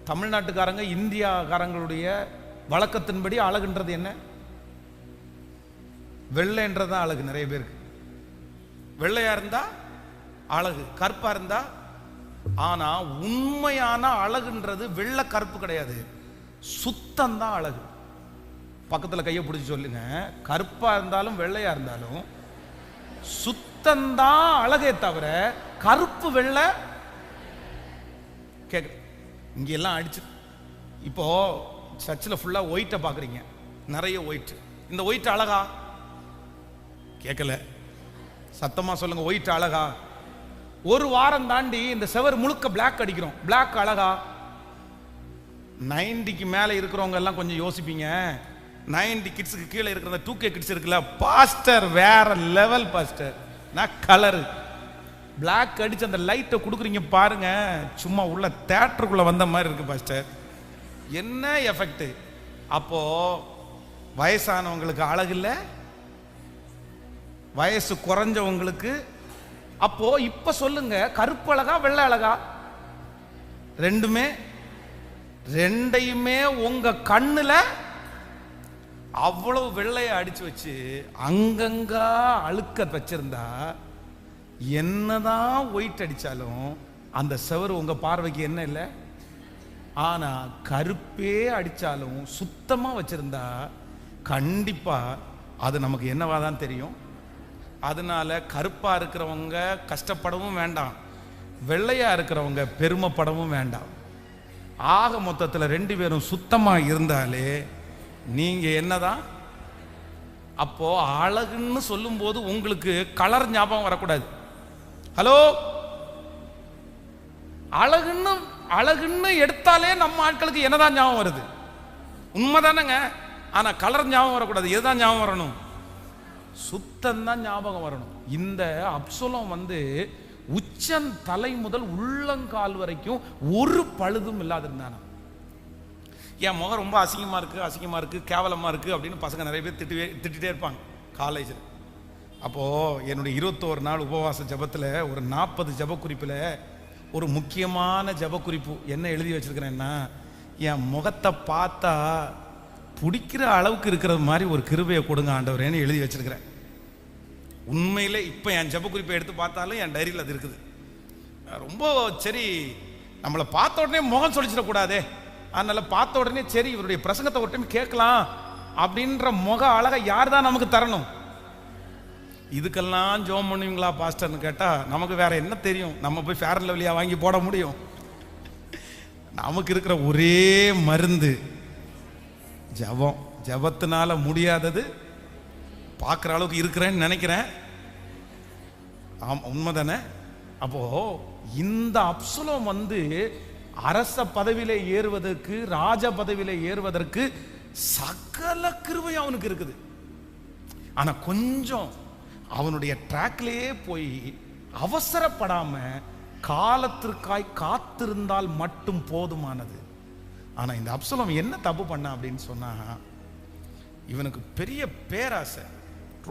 தமிழ்நாட்டுக்காரங்க இந்தியாக்காரங்களுடைய வழக்கத்தின்படி அழகுன்றது என்ன? வெள்ளைன்றதான் அழகு. நிறைய பேருக்கு வெள்ளையா இருந்தா அழகு, கருப்பா இருந்தா. ஆனா உண்மையான அழகுன்றது வெள்ளை கருப்பு கிடையாது, சுத்தம் தான் அழகு. பக்கத்துல கையை பிடிச்சி சொல்லுங்க, கருப்பா இருந்தாலும் வெள்ளையா இருந்தாலும் சுத்தம்தான் அழகே தவிர கருப்பு வெள்ளை கேட்க. இங்க எல்லாம் அடிச்சு, இப்போ சர்ச்சில் ஃபுல்லா ஒயிட்டை பாக்குறீங்க, நிறைய ஒயிட். இந்த ஒயிட் அழகா? கேட்கல, சத்தமா சொல்லுங்க. ஒயிட் அழகா? ஒரு வாரம் தாண்டி இந்த செவர் முழுக்க பிளாக் அடிக்கிறோம். பிளாக் அழகா? 90க்கு மேல இருக்கிறவங்க எல்லாம் கொஞ்சம் யோசிப்பீங்க. 90 கிட்ஸுக்கு கீழே இருக்கிற 2K கிட்ஸ் இருக்குல்ல, பாஸ்டர் வேற லெவல் பாஸ்டர். நான் கலரு பிளாக் அடிச்சு அந்த லைட்டை கொடுக்குறீங்க பாருங்க, சும்மா உள்ள தியேட்டருக்குள்ள வந்த மாதிரி இருக்கு பாஸ்டர். என்ன எஃபெக்ட்? அப்போ வயசானவங்களுக்கு அழகு இல்லை, வயசு குறைஞ்சவங்களுக்கு. அப்போ இப்ப சொல்லுங்க, கருப்பு அழகா வெள்ளை அழகா? ரெண்டையுமே உங்க கண்ணுல அவ்வளவு வெள்ளைய அடிச்சு வச்சு அங்கங்க அழுக்க வச்சிருந்தா, என்னதான் ஒயிட் அடிச்சாலும் அந்த செவரு உங்க பார்வைக்கு என்ன இல்லை. ஆனா கருப்பே அடிச்சாலும் சுத்தமா வச்சிருந்தா கண்டிப்பா அது நமக்கு என்னவாதான் தெரியும். அதனால கருப்பா இருக்கிறவங்க கஷ்டப்படவும் வேண்டாம், வெள்ளையா இருக்கிறவங்க பெருமைப்படவும் வேண்டாம். ஆக மொத்தத்தில் 2 பேரும் சுத்தமா இருந்தாலே நீங்க என்னதான். அப்போ அழகுன்னு சொல்லும் போது உங்களுக்கு கலர் ஞாபகம் வரக்கூடாது. ஹலோ, அழகுன்னு எடுத்தாலே நம்ம ஆட்களுக்கு என்னதான் ஞாபகம் வருது? உண்மைதானங்க. ஆனா கலர் ஞாபகம் வரக்கூடாது. எதுதான் ஞாபகம் வரணும்? சுத்தம் தான் ஞாபகம் வரணும். இந்த அப்சலோம் உச்சம் தலை முதல் உள்ளங்கால் வரைக்கும் ஒரு பழுதும் இல்லாதிருந்தானா. என் முகம் ரொம்ப அசிங்கமாக இருக்குது கேவலமாக இருக்குது அப்படின்னு பசங்க நிறைய பேர் திட்டிகிட்டே இருப்பாங்க காலேஜில். அப்போது என்னுடைய 21 நாள் உபவாச ஜபத்தில் ஒரு 40 ஜப குறிப்பில் ஒரு முக்கியமான ஜப குறிப்பு என்ன எழுதி வச்சுருக்கிறேன்னா, என் முகத்தை பார்த்தா பிடிக்கிற அளவுக்கு இருக்கிறது மாதிரி ஒரு கிருபையை கொடுங்க ஆண்டவரேன்னு எழுதி வச்சுருக்கிறேன். உண்மையிலே இப்போ என் ஜப குறிப்பை எடுத்து பார்த்தாலும் என் டைரியில் அது இருக்குது. ரொம்ப சரி, நம்மளை பார்த்த உடனே முகம் சொல்லிச்சிடக்கூடாதே, அதனால் பார்த்த உடனே சரி இவருடைய பிரசங்கத்தை ஒரு டைம் கேட்கலாம் அப்படின்ற முக அழகை யார் தான் நமக்கு தரணும்? இதுக்கெல்லாம் ஜோம் பண்ணுவீங்களா பாஸ்டர்னு கேட்டால் நமக்கு வேற என்ன தெரியும்? நம்ம போய் ஃபேர் அண்ட் லவ்லியா வாங்கி போட முடியும்? நமக்கு இருக்கிற ஒரே மருந்து ஜபம். ஜபத்தினால முடியாதது. பார்க்குற அளவுக்கு இருக்கிறேன்னு நினைக்கிறேன். உண்மைதானே? அப்போ இந்த அப்சலோம் அரச பதவியில ஏறுவதற்கு, ராஜ பதவியில ஏறுவதற்கு சகல கிருபை அவனுக்கு இருக்குது. ஆனா கொஞ்சம் அவனுடைய ட்ராக்லேயே போய் அவசரப்படாம காலத்திற்காய் காத்திருந்தால் மட்டும் போதுமானது. ஆனா இந்த அப்சலோம் என்ன தப்பு பண்ண அப்படின்னு சொன்னா, இவனுக்கு பெரிய பேராசை,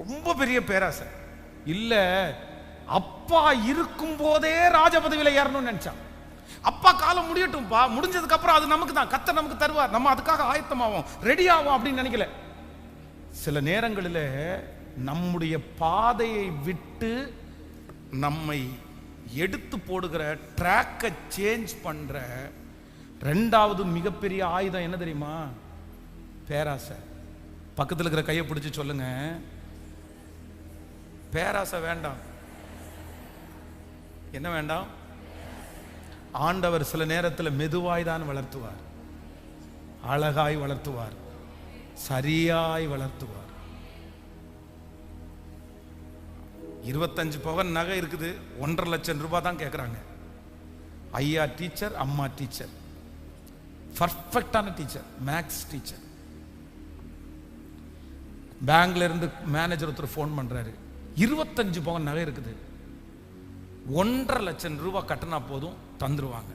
ரொம்ப பெரிய பேராசை. இல்ல அப்பா இருக்கும் போதே ராஜ பதவியில ஏறணும்னு நினைச்சான். அப்பா காலம் முடியட்டும்பா, முடிஞ்சதுக்கு அப்புறம் அது நமக்கு தான், கர்த்தர் நமக்கு தருவார், நம்ம அதுக்காக ஆயத்தமாவோம், ரெடி ஆவோம் அப்படின்னு நினைக்கல. சில நேரங்களில் நம்முடைய பாதையை விட்டு நம்மை எடுத்து போடுகிற, ட்ராக்கை சேஞ்ச் பண்ற ரெண்டாவது மிகப்பெரிய ஆயுதம் என்ன தெரியுமா? பேராசை. பக்கத்தில் இருக்கிற கையை பிடிச்சி சொல்லுங்க, பேராசை வேண்டாம். என்ன வேண்டாம்? ஆண்டவர் சில நேரத்தில் மெதுவாய் தான் வளர்த்துவார், அழகாய் வளர்த்துவார், சரியாய் வளர்த்துவார். 25 பவன் நகை இருக்குது, 1.5 லட்சம் ரூபாய் தான் கேட்குறாங்க. ஐயா டீச்சர், அம்மா டீச்சர், பர்ஃபெக்டான டீச்சர், மேக்ஸ் டீச்சர். பேங்க்ல இருந்து மேனேஜர் ஒருத்தர் ஃபோன் பண்றாரு, 25 பவன் நகை இருக்குது, 1.5 லட்சம் ரூபாய் கட்டினா போதும் தந்துருவாங்க.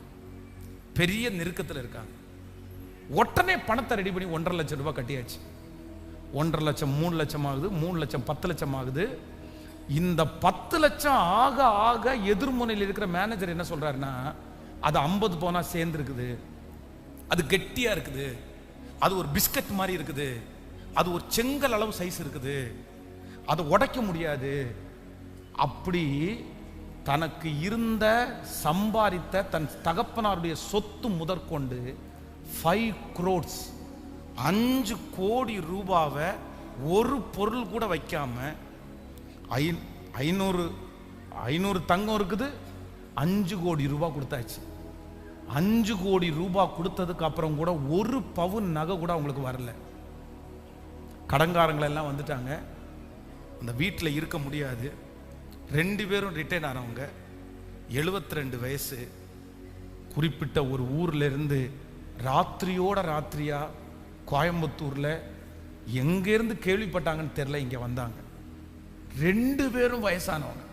பெரிய நெருக்கத்தில் இருக்காங்க. உடனே பணத்தை ரெடி பண்ணி 1.5 லட்சம் ரூபாய் கட்டியாச்சு. 1.5 லட்சம் 3 லட்சம் ஆகுது, 3 லட்சம் 10 லட்சம் ஆகுது. இந்த 10 லட்சம் ஆக ஆக எதிர்முனையில் இருக்கிற மேனேஜர் என்ன சொல்றாருன்னா, அது 50 பவுனா சேர்ந்து இருக்குது, அது கெட்டியா இருக்குது, அது ஒரு பிஸ்கட் மாதிரி இருக்குது, அது ஒரு செங்கல் அளவு சைஸ் இருக்குது, அதை உடைக்க முடியாது. அப்படி தனக்கு இருந்த சம்பாதித்த தன் தகப்பனாருடைய சொத்து முதற்கொண்டு 5 crores 5 கோடி ரூபாவை ஒரு பொருள் கூட வைக்காம 500 தங்கம் இருக்குது, 5 கோடி ரூபாய் கொடுத்தாச்சு. 5 கோடி ரூபாய் கொடுத்ததுக்கு அப்புறம் கூட ஒரு பவுன் நகை கூட அவங்களுக்கு வரல. கடங்காரங்கள் எல்லாம் வந்துட்டாங்க, அந்த வீட்டில் இருக்க முடியாது. 2 பேரும் ரிட்டையர்ட் ஆனவங்க, 72 வயசு. குறிப்பிட்ட ஒரு ஊர்ல இருந்து ராத்திரியோட ராத்திரியா கோயம்புத்தூர்ல எங்க இருந்து கேள்விப்பட்டாங்கன்னு தெரியல, இங்க வந்தாங்க. 2 பேரும் வயசானவங்க.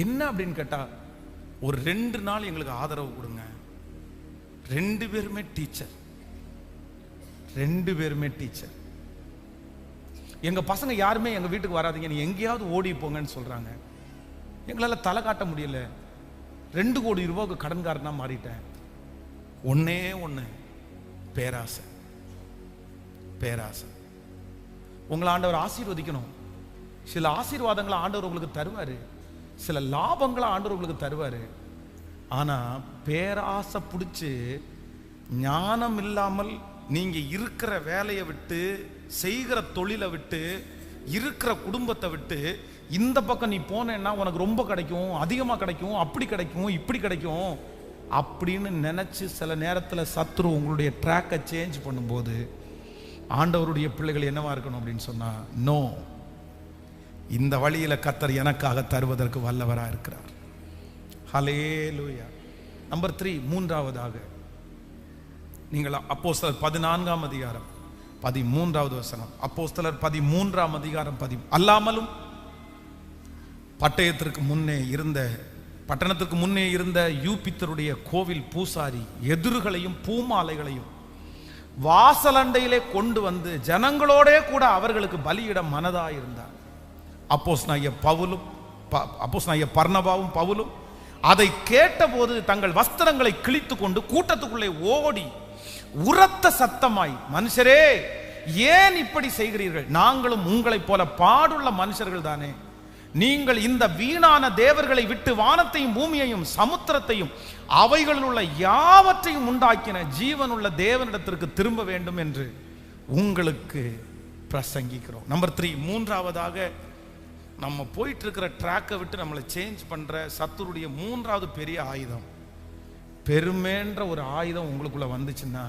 என்ன அப்படின்னு கேட்டா, ஒரு 2 நாள் எங்களுக்கு ஆதரவு கொடுங்க. 2 பேருமே டீச்சர், 2 பேருமே டீச்சர். எங்க பசங்க யாருமே எங்க வீட்டுக்கு வராதீங்க, நீ எங்கேயாவது ஓடி போங்கன்னு சொல்றாங்க. எங்களால தலை காட்ட முடியல. 2 கோடி ரூபாய்க்கு கடன்காரனா மாறிட்டேன். ஒன்னே ஒண்ணு, பேராசை. பேராசை. உங்களை ஆண்டவர் ஆசீர்வதிக்கணும். சில ஆசீர்வாதங்களை ஆண்டவர் உங்களுக்கு தருவாரு, சில லாபங்களை ஆண்டவர் உங்களுக்கு தருவாரு. ஆனா பேராசை பிடிச்சு ஞானம் இல்லாமல் நீங்க இருக்கிற வேலையை விட்டு, செய்கிற தொழிலை விட்டு, இருக்கிற குடும்பத்தை விட்டு இந்த பக்கம் நீ போனேன்னா உனக்கு ரொம்ப கிடைக்கும், அதிகமா கிடைக்கும், அப்படி கிடைக்கும், இப்படி கிடைக்கும் அப்படின்னு நினைச்சு சில நேரத்தில் சத்துரு உங்களுடைய ட்ராக்கை சேஞ்ச் பண்ணும்போது ஆண்டவருடைய பிள்ளைகள் என்னவா இருக்கணும் அப்படின்னு சொன்னா, நோ, இந்த வழியில கர்த்தர் எனக்காக தருவதற்கு வல்லவரா இருக்கிறார். ஹல்லேலூயா. நம்பர் 3, மூன்றாவதாக நீங்கள் அப்போஸ்தலர் 14ஆம் அதிகாரம் 13வது வசனம். அப்போஸ்தலர் 13ஆம் அதிகாரம் அல்லாமலும் பட்டயத்திற்கு முன்னே இருந்த பட்டணத்துக்கு முன்னே இருந்த யூபித்தருடைய கோவில் பூசாரி எதிர்களையும் பூமாலைகளையும் வாசலண்டையிலே கொண்டு வந்து ஜனங்களோட கூட அவர்களுக்கு பலியிட மனதாயிருந்தார். அப்போஸ்தலனாகிய பர்னபாவும் பவுலும் அதை கேட்டபோது தங்கள் வஸ்திரங்களை கிழித்து கொண்டு கூட்டத்துக்குள்ளே ஓடி உரத்த சத்தமாய், மனுஷரே ஏன் இப்படி செய்கிறீர்கள்? நாங்களும் உங்களைப் போல பாடுள்ள மனுஷர்கள் தானே. நீங்கள் இந்த வீணான தேவர்களை விட்டு வானத்தையும் பூமியையும் சமுத்திரத்தையும் அவைகளில் உள்ள யாவற்றையும் உண்டாக்கின ஜீவனுள்ள தேவனிடத்திற்கு திரும்ப வேண்டும் என்று உங்களுக்கு பிரசங்கிக்கிறோம். நம்பர் 3, மூன்றாவதாக நம்ம போயிட்டு இருக்கிற ட்ராக்கை விட்டு நம்மளை சேஞ்ச் பண்ற சத்துருடைய மூன்றாவது பெரிய ஆயுதம், பெருமைன்ற ஒரு ஆயுதம் உங்களுக்குள்ள வந்துச்சுன்னா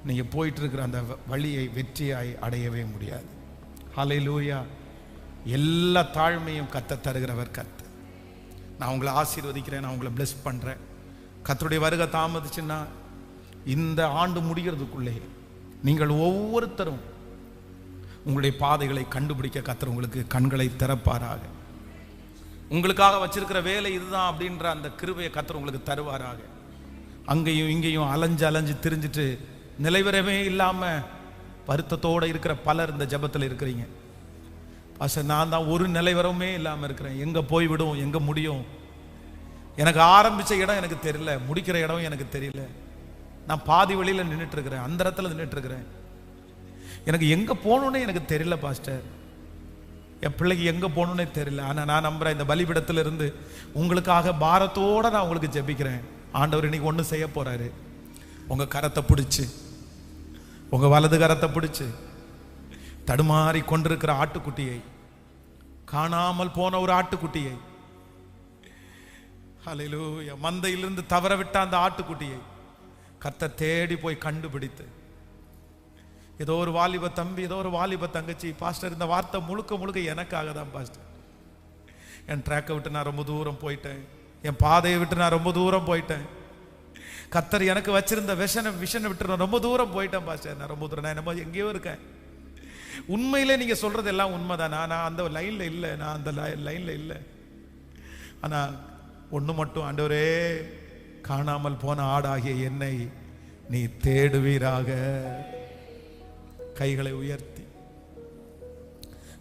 நீங்க போயிட்டு இருக்கிற அந்த வழியை வெற்றியாய் அடையவே முடியாது. ஹல்லேலூயா. எல்லா தாழ்மையும் கர்த்தர் தருகிறவர் கர்த்தர். நான் உங்களை ஆசீர்வதிக்கிறேன், நான் உங்களை பிளஸ் பண்றேன். கர்த்தருடைய வருகை தாமதிச்சுன்னா இந்த ஆண்டு முடிகிறதுக்குள்ளே நீங்கள் ஒவ்வொருத்தரும் உங்களுடைய பாதைகளை கண்டுபிடிக்க கர்த்தர் உங்களுக்கு கண்களை திறப்பாராக. உங்களுக்காக வச்சிருக்கிற வேலை இதுதான் அப்படின்ற அந்த கிருபையை கர்த்தர் உங்களுக்கு தருவாராக. அங்கேயும் இங்கேயும் அலைஞ்சு திரிஞ்சிட்டு நிலைவரமே இல்லாம வருத்தத்தோட இருக்கிற பலர் இந்த ஜபத்தில் இருக்கிறீங்க. பாஸ்டர், நான் தான் ஒரு நிலைவரமே இல்லாம இருக்கிறேன். எங்க போய் விடும், எங்க முடியும்? எனக்கு ஆரம்பிச்ச இடம் எனக்கு தெரியல, முடிக்கிற இடம் எனக்கு தெரியல. நான் பாதி வழியில நின்றுட்டு இருக்கிறேன், அந்த இடத்துல நின்றுட்டு இருக்கிறேன். எனக்கு எங்க போகணும்னு எனக்கு தெரியல பாஸ்டர், என் பிள்ளைக்கு எங்க போகணும்னே தெரியல. ஆனா நான் நம்புறேன், இந்த பலிபீடத்துல இருந்து உங்களுக்காக பாரத்தோட நான் உங்களுக்கு ஜெபிக்கிறேன். ஆண்டவர் இன்னைக்கு ஒண்ணு செய்ய போறாரு. உங்க கரத்தை பிடிச்சு, உங்க வலது கரத்தை பிடிச்சு தடுமாறி கொண்டிருக்கிற ஆட்டுக்குட்டியை, காணாமல் போன ஒரு ஆட்டுக்குட்டியை, ஹல்லேலூயா, மந்தையிலிருந்து தவற விட்ட அந்த ஆட்டுக்குட்டியை கர்த்தர் தேடி போய் கண்டுபிடித்து, ஏதோ ஒரு வாலிப தம்பி, ஏதோ ஒரு வாலிப தங்கச்சி, பாஸ்டர் இந்த வார்த்தை முழுக்க எனக்காக தான் பாஸ்டர். என் ட்ராக்கை விட்டு நான் ரொம்ப தூரம் போயிட்டேன், என் பாதையை விட்டு நான் ரொம்ப தூரம் போயிட்டேன். கர்த்தர் எனக்கு வச்சிருந்த விஷனை விட்டு நான் ரொம்ப தூரம் போயிட்டேன் பாஸ்டர். நான் ரொம்ப தூரம், நான் என்னமோ எங்கேயோ இருக்கேன். உண்மையிலே நீங்க சொல்றது எல்லாம் உண்மைதான். நான் அந்த லைன்ல இல்லை, நான் அந்த லைன்ல இல்லை. ஆனா ஒண்ணு மட்டும், ஆண்டவரே, காணாமல் போன ஆடாகிய என்னை நீ தேடுவீராக. கைகளை உயர்த்தி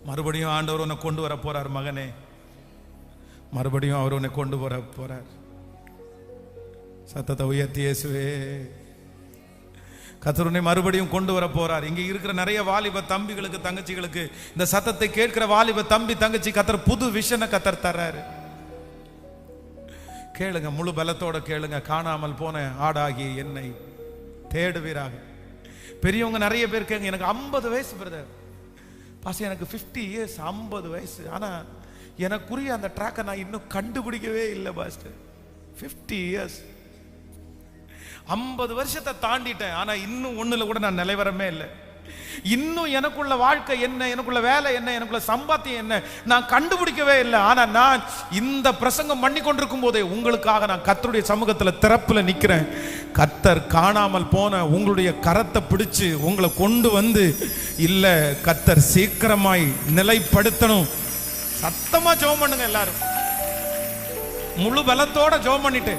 மறுபடியும் ஆண்டவர் உன்னை கொண்டு வர போறார் மகனே, மறுபடியும் அவர் உன்னை கொண்டு வர போறார். சத்தத்தை உயர்த்தி, இயேசுவே, கர்த்தர் உன்னை மறுபடியும் கொண்டு வர போறார். இங்க இருக்கிற நிறைய வாலிப தம்பிகளுக்கு, தங்கச்சிகளுக்கு, இந்த சத்தத்தை கேட்கிற வாலிப தம்பி தங்கச்சி கர்த்தர் புது விஷனை கர்த்தர் தர்றாரு. கேளுங்க, முழு பலத்தோட கேளுங்க. காணாமல் போன ஆடாகி என்னை தேடுவீராக. பெரியவங்க நிறைய பேர் கேங்க, எனக்கு 50 வயசு பிரதர், பாஸ்டர் எனக்கு 50 இயர்ஸ், 50 வயசு, ஆனா எனக்குரிய அந்த ட்ராக்கை நான் இன்னும் கண்டுபிடிக்கவே இல்லை பாஸ்டர். 50 இயர்ஸ், 50 வருஷத்தை தாண்டிட்டேன், ஆனா இன்னும் ஒண்ணுல கூட நான் நிலைவரமே இல்லை. இன்னும் எனக்குள்ள வாழ்க்கை என்ன, எனக்குள்ள வேலை என்ன, எனக்குள்ள சம்பாத்தியம் என்ன, நான் கண்டுபிடிக்கவே இல்லை. ஆனா நான் இந்த பிரசங்கம் பண்ணி கொண்டிருக்கும் போதே உங்களுக்காக நான் கர்த்தருடைய சமூகத்துல திறப்புல நிக்கிறேன். கர்த்தர் காணாமல் போன உங்களுடைய கரத்தை பிடிச்சு உங்களை கொண்டு வந்து, இல்ல கர்த்தர் சீக்கிரமாய் நிலைப்படுத்தணும். சத்தமா ஜெபம் பண்ணுங்க எல்லாரும், முழு பலத்தோட ஜெபம் பண்ணிட்டு.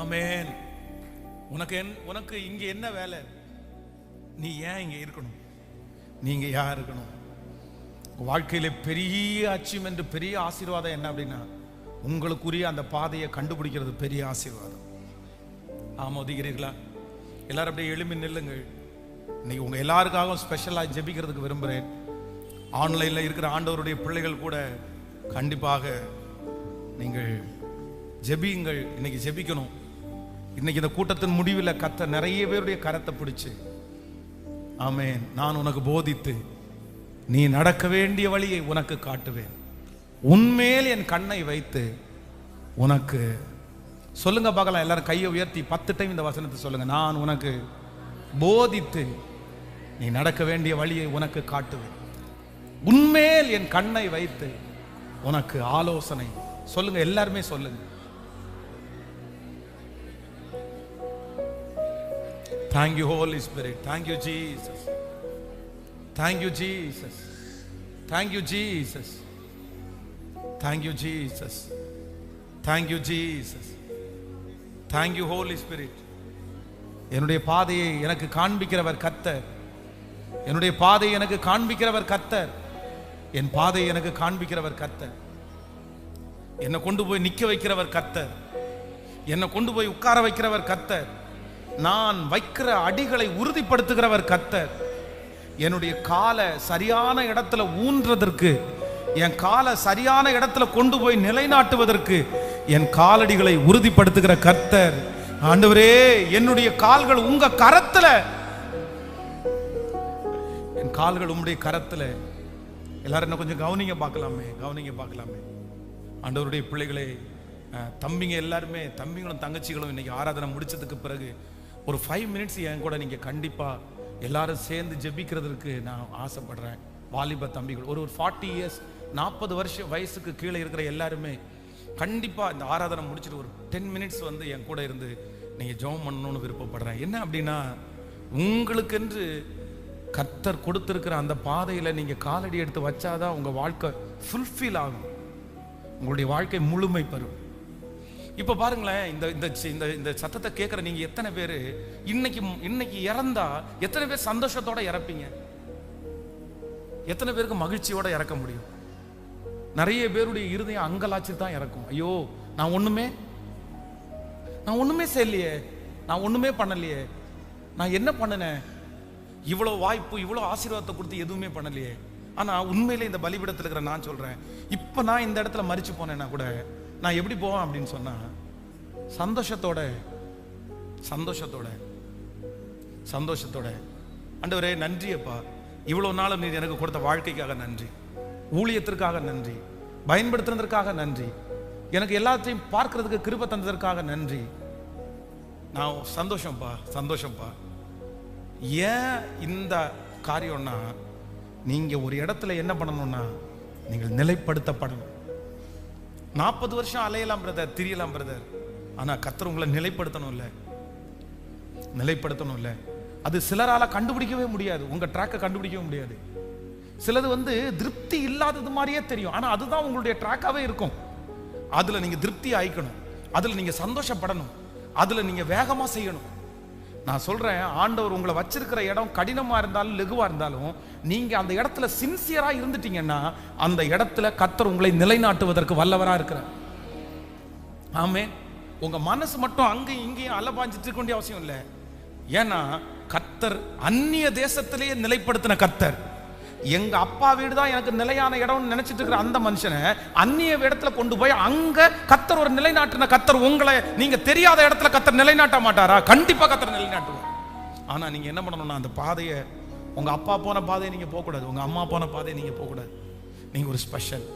ஆமென். உனக்கு இங்க என்ன வேலை? நீ ஏன் இங்க இருக்கணும்? நீங்க யார் இருக்கணும்? வாழ்க்கையில பெரிய அச்சீவ்மெண்ட், பெரிய ஆசீர்வாதம் என்ன அப்படின்னா, உங்களுக்குரிய அந்த பாதையை கண்டுபிடிக்கிறது பெரிய ஆசீர்வாதம். ஆமோதிக்கிறீர்களா? எல்லாரும் அப்படியே எழும்பி நில்லுங்கள். இன்னைக்கு உங்க எல்லாருக்காகவும் ஸ்பெஷலாக ஜெபிக்கிறதுக்கு விரும்புகிறேன். ஆன்லைன்ல இருக்கிற ஆண்டவருடைய பிள்ளைகள் கூட கண்டிப்பாக நீங்கள் ஜெபியுங்கள். இன்னைக்கு ஜெபிக்கணும். இன்னைக்கு இந்த கூட்டத்தின் முடிவில் கர்த்தர் நிறைய பேருடைய கரத்தை பிடிச்சு, ஆமென், நான் உனக்கு போதித்து நீ நடக்க வேண்டிய வழியை உனக்கு காட்டுவேன், உன்மேல் என் கண்ணை வைத்து உனக்கு, சொல்லுங்க பார்க்கலாம் எல்லாரும் கையை உயர்த்தி 10 டைம் இந்த வசனத்தை சொல்லுங்க. நான் உனக்கு போதித்து நீ நடக்க வேண்டிய வழியை உனக்கு காட்டுவேன், உன்மேல் என் கண்ணை வைத்து உனக்கு ஆலோசனை. சொல்லுங்க, எல்லாருமே சொல்லுங்க. Thank you Holy Spirit. Thank you Jesus. Thank you Jesus. Thank you Jesus. Thank you Jesus. Thank you Jesus. Thank you Holy Spirit. என்னுடைய பாதையை எனக்கு காண்பிக்கிறவர் கர்த்தர். என்னுடைய பாதையை எனக்கு காண்பிக்கிறவர் கர்த்தர். என் பாதையை எனக்கு காண்பிக்கிறவர் கர்த்தர். என்னை கொண்டு போய் நிக்க வைக்கிறவர் கர்த்தர். என்னை கொண்டு போய் உட்கார வைக்கிறவர் கர்த்தர். நான் வைக்கிற அடிகளை உறுதிப்படுத்துகிறவர் கர்த்தர். என்னுடைய காலை சரியான இடத்துல ஊன்றதற்கு, என் காலை சரியான இடத்துல கொண்டு போய் நிலைநாட்டுவதற்கு என் காலடிகளை உறுதிப்படுத்துகிற கர்த்தர். ஆண்டவரே, என்னுடைய கால்கள் உங்க கரத்துல, என் கால்கள் உம்முடைய கரத்துல. எல்லாரும் என்ன கொஞ்சம் கவனிங்க பார்க்கலாமே. ஆண்டவருடைய பிள்ளைகளே, தம்பிங்க எல்லாருமே, தம்பிங்களும் தங்கச்சிகளும் இன்னைக்கு ஆராதனை முடிச்சதுக்கு பிறகு ஒரு 5 மினிட்ஸ் என் கூட நீங்க கண்டிப்பா எல்லாரும் சேர்ந்து ஜெபிக்கிறதுக்கு நான் ஆசைப்படுறேன். வாலிப தம்பிகள், ஒரு 40 இயர்ஸ் 40 வருஷம் வயசுக்கு கீழே இருக்கிற எல்லாருமே கண்டிப்பா இந்த ஆராதனை முடிச்சுட்டு ஒரு 10 மினிட்ஸ் வந்து என் கூட இருந்து நீங்க ஜெபம் பண்ணணும்னு விருப்பப்படுறேன். என்ன அப்படின்னா, உங்களுக்கென்று கர்த்தர் கொடுத்திருக்கிற அந்த பாதையில நீங்க காலடி எடுத்து வச்சாதான் உங்க வாழ்க்கை ஃபுல்ஃபில் ஆகும், உங்களுடைய வாழ்க்கை முழுமை பெறும். இப்ப பாருங்களேன், இந்த சத்தத்தை கேட்கிற நீங்க எத்தனை பேரு இன்னைக்கு இறந்தா எத்தனை பேர் சந்தோஷத்தோட இறப்பீங்க? எத்தனை பேருக்கு மகிழ்ச்சியோட இறக்க முடியும்? நிறைய பேருடைய இருதயம் அங்கலாச்சு தான் இறக்கும். ஐயோ, நான் ஒண்ணுமே செய்யலையே, நான் ஒண்ணுமே பண்ணலையே, நான் என்ன பண்ணினேன்? இவ்வளவு வாய்ப்பு, இவ்வளவு ஆசீர்வாதத்தை கொடுத்து எதுவுமே பண்ணலையே. ஆனா உண்மையிலே இந்த பலிபீடத்தில் இருக்கிற நான் சொல்றேன், இப்ப நான் இந்த இடத்துல மரிச்சு போனேன்னா கூட நான் எப்படி போவேன் அப்படின்னு சொன்னா, சந்தோஷத்தோட ஆண்டவரே நன்றி அப்பா, இவ்வளவு நாளும் நீர் எனக்கு கொடுத்த வாழ்க்கைக்காக நன்றி, ஊழியத்திற்காக நன்றி, பயன்படுத்துறதற்காக நன்றி, எனக்கு எல்லாத்தையும் பார்க்கிறதுக்கு கிருபை தந்ததற்காக நன்றி. நான் சந்தோஷம்ப்பா. ஏன் இந்த காரியம்னா, நீங்க ஒரு இடத்துல என்ன பண்ணணும்னா, நீங்கள் நிலைப்படுத்தப்படணும். 40 வருஷம் அலையலாம் பிரதர், திரியலாம் பிரதர், ஆனா கர்த்தர் உங்களை நிலைப்படுத்தணும் இல்ல. அது சிலரால கண்டுபிடிக்கவே முடியாது, உங்க ட்ராக்கை கண்டுபிடிக்கவே முடியாது. சிலது வந்து திருப்தி இல்லாதது மாதிரியே தெரியும், ஆனா அதுதான் உங்களுடைய ட்ராக்காவே இருக்கும். அதுல நீங்க திருப்தி ஆயிக்கணும், அதுல நீங்க சந்தோஷப்படணும், அதுல நீங்க வேகமா செய்யணும். நான் சொல்றேன், ஆண்டவர் உங்களை வச்சிருக்கிற இடம் கடினமா இருந்தாலும் லெகுவா இருந்தாலும் நீங்க அந்த இடத்துல சின்சியரா இருந்துட்டீங்கன்னா அந்த இடத்துல கர்த்தர் உங்களை நிலைநாட்டுவதற்கு வல்லவரா இருக்கிறார். ஆமென். உங்க மனசு மட்டும் அங்கேயும் இங்கேயும் அலபாஞ்சிட்டு இருக்க வேண்டிய அவசியம் இல்லை. ஏன்னா கர்த்தர் அந்நிய தேசத்திலேயே நிலைப்படுத்தின கர்த்தர். எங்க அப்பா வீடு தான் எனக்கு நிலையான இடம்னு நினைச்சிட்டு இருக்கிற அந்த மனுஷனை அந்நிய இடத்துல கொண்டு போய் அங்க கர்த்தர் ஒரு நிலைநாட்டின கர்த்தர் உங்களை நீங்க தெரியாத இடத்துல கர்த்தர் நிலைநாட்ட மாட்டாரா? கண்டிப்பா கர்த்தர் நிலைநாட்டுவார். ஆனா நீங்க என்ன பண்ணணும்னா, அந்த பாதையை, உங்க அப்பா போன பாதையை நீங்க போக கூடாது, உங்க அம்மா போன பாதையை நீங்க போக கூடாது. நீங்க ஒரு ஸ்பெஷல்.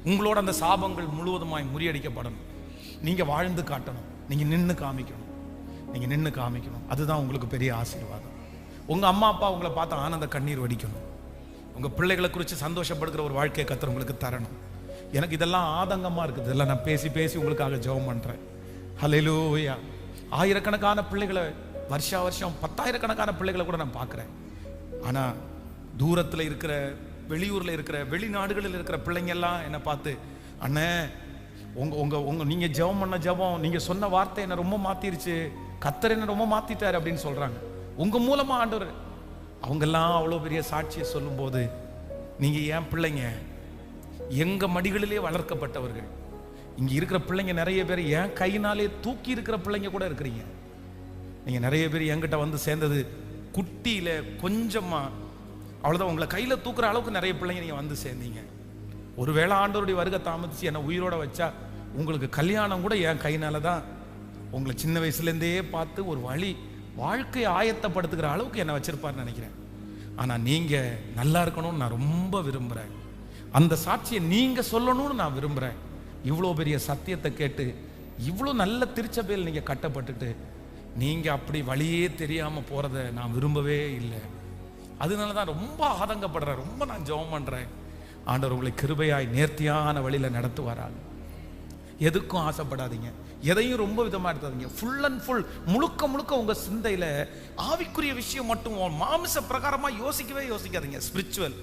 உங்களோட அந்த சாபங்கள் முழுவதுமாய் முறியடிக்கப்படணும். நீங்க வாழ்ந்து காட்டணும், நீங்க நின்று காமிக்கணும். அதுதான் உங்களுக்கு பெரிய ஆசீர்வாதம். உங்க அம்மா அப்பா உங்களை பார்த்து ஆனந்த கண்ணீர் வடிக்கணும். உங்க பிள்ளைகளை குறித்து சந்தோஷப்படுகிற ஒரு வாழ்க்கையை கர்த்தர் உங்களுக்கு தரணும். எனக்கு இதெல்லாம் ஆதங்கமா இருக்குது, இதெல்லாம் நான் பேசி உங்களுக்காக ஜெபம் பண்றேன். ஹல்லேலூயா. ஆயிரக்கணக்கான பிள்ளைகளை, வருஷம் 10,000கணக்கான பிள்ளைகளை கூட நான் பார்க்கிறேன். ஆனா தூரத்துல இருக்கிற, வெளியூர்ல இருக்கிற, வெளிநாடுகளில் இருக்கிற பிள்ளைங்க எல்லாம் என்ன பார்த்து, அண்ணே உங்க நீங்க ஜெபம் பண்ண ஜெபம், நீங்க சொன்ன வார்த்தை என்ன ரொம்ப மாத்திருச்சு, கர்த்தர் என்ன ரொம்ப மாத்திட்டாரு அப்படின்னு சொல்றாங்க. உங்க மூலமா ஆண்டவர். அவங்கெல்லாம் அவ்வளோ பெரிய சாட்சியை சொல்லும் போது, நீங்க ஏன் பிள்ளைங்க, எங்க மடிகளிலே வளர்க்கப்பட்டவர்கள். இங்க இருக்கிற பிள்ளைங்க நிறைய பேர் என் கையினாலே தூக்கி இருக்கிற பிள்ளைங்க கூட இருக்கிறீங்க. நீங்க நிறைய பேர் என்கிட்ட வந்து சேர்ந்தது குட்டியில கொஞ்சமா, அவ்வளவுதான், உங்களை கையில தூக்குற அளவுக்கு நிறைய பிள்ளைங்க நீங்க வந்து சேர்ந்தீங்க. ஒருவேளை ஆண்டவருடைய வருகை தாமதிச்சு என்ன உயிரோட வச்சா உங்களுக்கு கல்யாணம் கூட என் கையினால தான். உங்களை சின்ன வயசுலேருந்தே பார்த்து ஒரு வழி வாழ்க்கையை ஆயத்தப்படுத்துகிற அளவுக்கு என்ன வச்சிருப்பாருன்னு நினைக்கிறேன். ஆனா நீங்க நல்லா இருக்கணும்னு நான் ரொம்ப விரும்புறேன். அந்த சாட்சியை நீங்க சொல்லணும்னு நான் விரும்புறேன். இவ்வளோ பெரிய சத்தியத்தை கேட்டு இவ்வளோ நல்ல திருச்சபையில் நீங்க கட்டப்பட்டுட்டு நீங்க அப்படி வழியே தெரியாம போறதை நான் விரும்பவே இல்லை. அதனால தான் ரொம்ப ஆதங்கப்படுறேன், ரொம்ப நான் ஜெபம் பண்றேன். ஆண்டவர் உங்களை கிருபையாய் நேர்த்தியான வழியில நடத்துவாராக. எதுக்கும் ஆசைப்படாதீங்க, எதையும் ரொம்ப விதமா எடுத்தாதீங்க. ஃபுல் அண்ட் ஃபுல், முழுக்க உங்க சிந்தையில ஆவிக்குரிய விஷயம் மட்டும், மாமிச பிரகாரமா யோசிக்கவே யோசிக்காதீங்க. ஸ்பிரிச்சுவல்,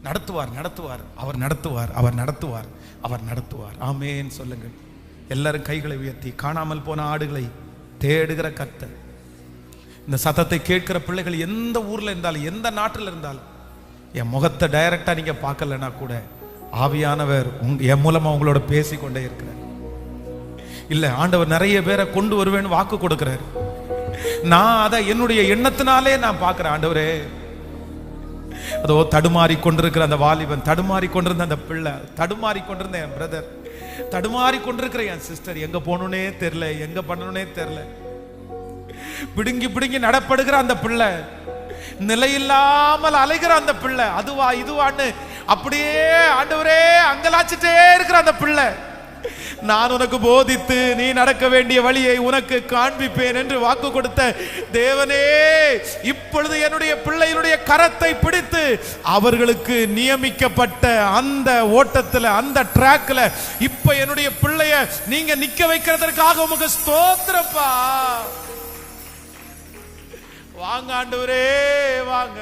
நடத்துவார், நடத்துவார், அவர் நடத்துவார், அவர் நடத்துவார், அவர் நடத்துவார். ஆமென் சொல்லுங்கள். எல்லாரும் கைகளை உயர்த்தி. காணாமல் போன ஆடுகளை தேடுகிற கர்த்தர். இந்த சத்தத்தை கேட்கிற பிள்ளைகள் எந்த ஊர்ல இருந்தாலும், எந்த நாட்டில் இருந்தாலும், என் முகத்தை டைரக்டா நீங்க பார்க்கலன்னா கூட ஆவியானவர் என் மூலமா உங்களோட பேசிக்கொண்டே இருக்கிறார். இல்ல, ஆண்டவர் நிறைய பேரை கொண்டு வருவேன்னு வாக்கு கொடுக்கிறார். நான் அதை என்னுடைய எண்ணத்தினாலே நான் பார்க்கிறேன். ஆண்டவரே, அதோ தடுமாறி கொண்டிருக்கிற அந்த வாலிபன், தடுமாறி கொண்டிருந்த அந்த பிள்ளை, தடுமாறி கொண்டிருந்த என் பிரதர், தடுமாறி கொண்டிருக்கிற என் சிஸ்டர், எங்க போகணும்னே தெரியல, எங்க பண்ணணும்னே தெரியல, பிடுங்கி பிடுங்கி நடப்படுகிற அந்த பிள்ளை, நிலையில்லாமல் அலைகிற அந்த பிள்ளை, அதுவா இதுவான்னு அப்படியே ஆண்டவரே அங்கலாச்சிட்டே இருக்கிற அந்த பிள்ளை, நான் உனக்கு போதித்து நீ நடக்க வேண்டிய வழியை உனக்கு காண்பிப்பேன் என்று வாக்கு கொடுத்த தேவனே, இப்பொழுது என்னுடைய பிள்ளையினுடைய கரத்தை பிடித்து அவர்களுக்கு நியமிக்கப்பட்ட அந்த ஓட்டத்துல, அந்த டிராக்ல இப்ப என்னுடைய பிள்ளைய நீங்க நிக்க வைக்கிறதற்காக உமக்கு ஸ்தோத்திரப்பா. வாங்க ஆண்டவரே, வாங்க.